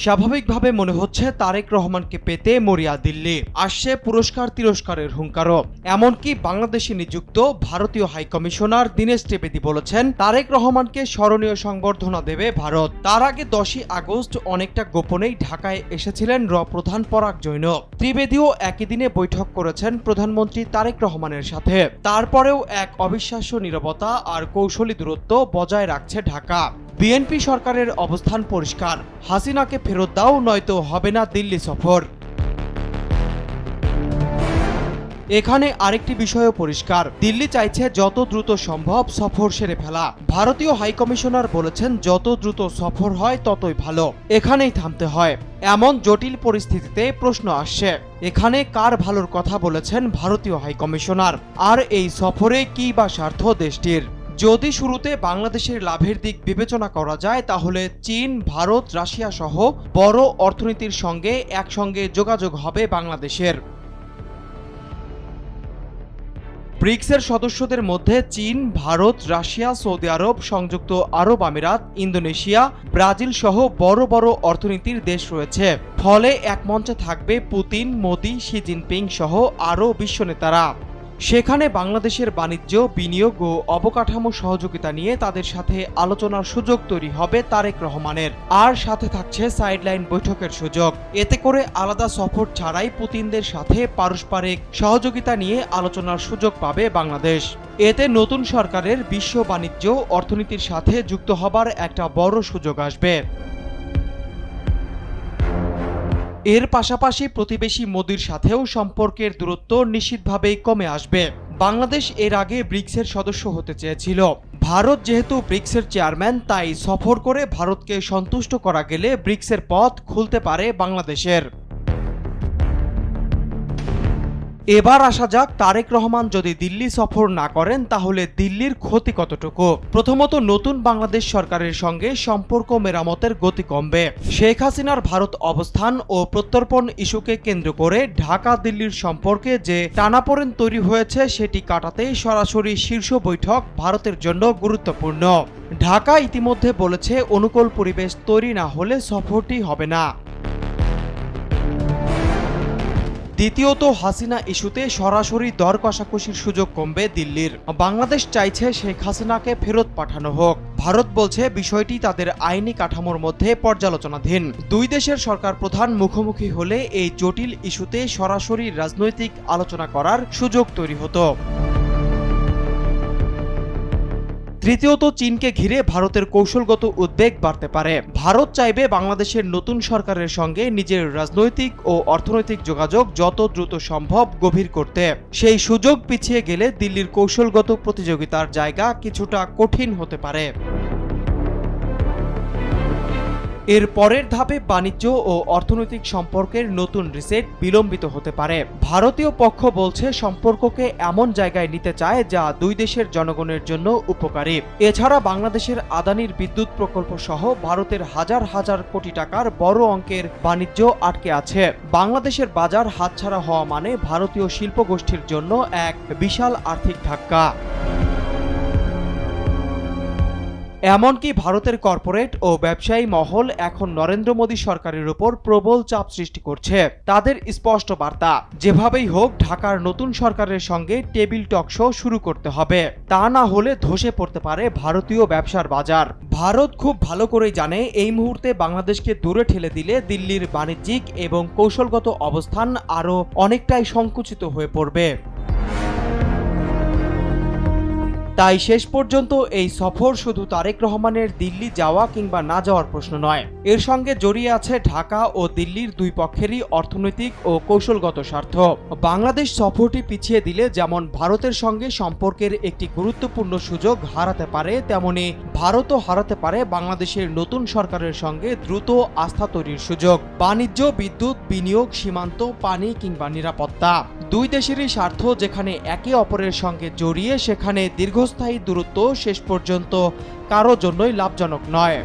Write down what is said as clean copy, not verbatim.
স্বাভাবিকভাবে মনে হচ্ছে তারেক রহমানকে পেতে মরিয়া দিল্লি। আসছে পুরস্কার তিরস্কারের হুঙ্কারও। এমনকি বাংলাদেশে নিযুক্ত ভারতীয় হাইকমিশনার দীনেশ ত্রিবেদী বলেছেন তারেক রহমানকে স্মরণীয় সংবর্ধনা দেবে ভারত। তার আগে 10ই আগস্ট অনেকটা গোপনেই ঢাকায় এসেছিলেন প্রধান পরাগ জৈনক। ত্রিবেদীও একই দিনে বৈঠক করেছেন প্রধানমন্ত্রী তারেক রহমানের সাথে। তারপরেও এক অবিশ্বাস্য নীরবতা আর কৌশলী দূরত্ব বজায় রাখছে ঢাকা। বিএনপি সরকারের অবস্থান পরিষ্কার, হাসিনাকে ফেরত দাও, নয়তো হবে না দিল্লি সফর। এখানে আরেকটি বিষয়ও পরিষ্কার, দিল্লি চাইছে যত দ্রুত সম্ভব সফর সেরে ফেলা। ভারতীয় হাইকমিশনার বলেছেন যত দ্রুত সফর হয় ততই ভালো, এখানেই থামতে হয়। এমন জটিল পরিস্থিতিতে প্রশ্ন আসছে, এখানে কার ভালোর কথা বলেছেন ভারতীয় হাইকমিশনার, আর এই সফরে কী বা স্বার্থ দেশটির? যদি শুরুতে বাংলাদেশের লাভের দিক বিবেচনা করা যায়, তাহলে চীন, ভারত, রাশিয়া সহ বড় অর্থনীতির সঙ্গে একসঙ্গে যোগাযোগ হবে বাংলাদেশের। ব্রিক্সের সদস্যদের মধ্যে চীন, ভারত, রাশিয়া, সৌদি আরব, সংযুক্ত আরব আমিরাত, ইন্দোনেশিয়া, ব্রাজিল সহ বড় বড় অর্থনীতির দেশ রয়েছে। ফলে এক মঞ্চে থাকবে পুতিন, মোদি, শি জিনপিং সহ আরও বিশ্ব নেতারা। সেখানে বাংলাদেশের বাণিজ্য, বিনিয়োগ ও অবকাঠামো সহযোগিতা নিয়ে তাদের সাথে আলোচনার সুযোগ তৈরি হবে তারেক রহমানের। আর সাথে থাকছে সাইডলাইন বৈঠকের সুযোগ। এতে করে আলাদা সফর ছাড়াই পুতিনদের সাথে পারস্পরিক সহযোগিতা নিয়ে আলোচনার সুযোগ পাবে বাংলাদেশ। এতে নতুন সরকারের বিশ্ব বাণিজ্য অর্থনীতির সাথে যুক্ত হবার একটা বড় সুযোগ আসবে। এর পাশাপাশি প্রতিবেশী মোদির সাথেও সম্পর্কের দূরত্ব নিশ্চিতভাবেই কমে আসবে। বাংলাদেশ এর আগে ব্রিক্সের সদস্য হতে চেয়েছিল। ভারত যেহেতু ব্রিক্সের চেয়ারম্যান, তাই সফর করে ভারতকে সন্তুষ্ট করা গেলে ব্রিক্সের পথ খুলতে পারে বাংলাদেশের। এবার আসা যাক, তারেক রহমান যদি দিল্লি সফর না করেন তাহলে দিল্লির ক্ষতি কতটুকু? প্রথমত, নতুন বাংলাদেশ সরকারের সঙ্গে সম্পর্ক মেরামতের গতি কমবে। শেখ হাসিনার ভারত অবস্থান ও প্রত্যর্পণ ইস্যুকে কেন্দ্র করে ঢাকা দিল্লির সম্পর্কে যে টানাপোড়েন তৈরি হয়েছে, সেটি কাটাতে সরাসরি শীর্ষ বৈঠক ভারতের জন্য গুরুত্বপূর্ণ। ঢাকা ইতিমধ্যে বলেছে অনুকূল পরিবেশ তৈরি না হলে সফরটি হবে না। দ্বিতীয়ত, হাসিনা ইস্যুতে সরাসরি দর কষাকষির সুযোগ কমবে দিল্লির। বাংলাদেশ চাইছে শেখ হাসিনাকে ফেরত পাঠানো হোক। ভারত বলছে বিষয়টি তাদের আইনি কাঠামোর মধ্যে পর্যালোচনাধীন। দুই দেশের সরকার প্রধান মুখোমুখি হলে এই জটিল ইস্যুতে সরাসরি রাজনৈতিক আলোচনা করার সুযোগ তৈরি হতো। তৃতীয়ত, চীনকে ঘিরে ভারতের কৌশলগত উদ্বেগ বাড়তে পারে। ভারত চাইবে বাংলাদেশের নতুন সরকারের সঙ্গে নিজের রাজনৈতিক ও অর্থনৈতিক যোগাযোগ যত দ্রুত সম্ভব গভীর করতে। সেই সুযোগ পিছিয়ে গেলে দিল্লির কৌশলগত প্রতিযোগিতার জায়গা কিছুটা কঠিন হতে পারে। এর পরের ধাপে বাণিজ্য ও অর্থনৈতিক সম্পর্কের নতুন রিসেট বিলম্বিত হতে পারে। ভারতীয় পক্ষ বলছে সম্পর্ককে এমন জায়গায় নিতে চায় যা দুই দেশের জনগণের জন্য উপকারী। এছাড়া বাংলাদেশের আদানির বিদ্যুৎ প্রকল্প সহ ভারতের হাজার হাজার কোটি টাকার বড় অঙ্কের বাণিজ্য আটকে আছে। বাংলাদেশের বাজার হাতছাড়া হওয়া মানে ভারতীয় শিল্পগোষ্ঠীর জন্য এক বিশাল আর্থিক ধাক্কা। এমনকি ভারতের কর্পোরেট ও ব্যবসায়ী মহল এখন নরেন্দ্র মোদী সরকারের উপর প্রবল চাপ সৃষ্টি করছে। তাদের স্পষ্ট বার্তা, যেভাবেই হোক ঢাকার নতুন সরকারের সঙ্গে টেবিল টক শো শুরু করতে হবে, তা না হলে ধসে পড়তে পারে ভারতীয় ব্যবসার বাজার। ভারত খুব ভালো করেই জানে এই মুহূর্তে বাংলাদেশকে দূরে ঠেলে দিলে দিল্লির বাণিজ্যিক এবং কৌশলগত অবস্থান আরও অনেকটাই সংকুচিত হয়ে পড়বে। তাই শেষ পর্যন্ত এই সফর শুধু তারেক রহমানের দিল্লি যাওয়া কিংবা না যাওয়ার প্রশ্ন নয়, এর সঙ্গে জড়িয়ে আছে ঢাকা ও দিল্লির দুই পক্ষেরই অর্থনৈতিক ও কৌশলগত স্বার্থ। বাংলাদেশ সফরটি পিছিয়ে দিলে যেমন ভারতের সঙ্গে সম্পর্কের একটি গুরুত্বপূর্ণ সুযোগ হারাতে পারে, তেমনি ভারতও হারাতে পারে বাংলাদেশের নতুন সরকারের সঙ্গে দ্রুত আস্থা তৈরির সুযোগ। বাণিজ্য, বিদ্যুৎ, বিনিয়োগ, সীমান্ত, পানি কিংবা নিরাপত্তা, দুই দেশেরই স্বার্থ যেখানে একে অপরের সঙ্গে জড়িয়ে, সেখানে দীর্ঘস্থায়ী দূরত্ব শেষ পর্যন্ত কারো জন্যই লাভজনক নয়।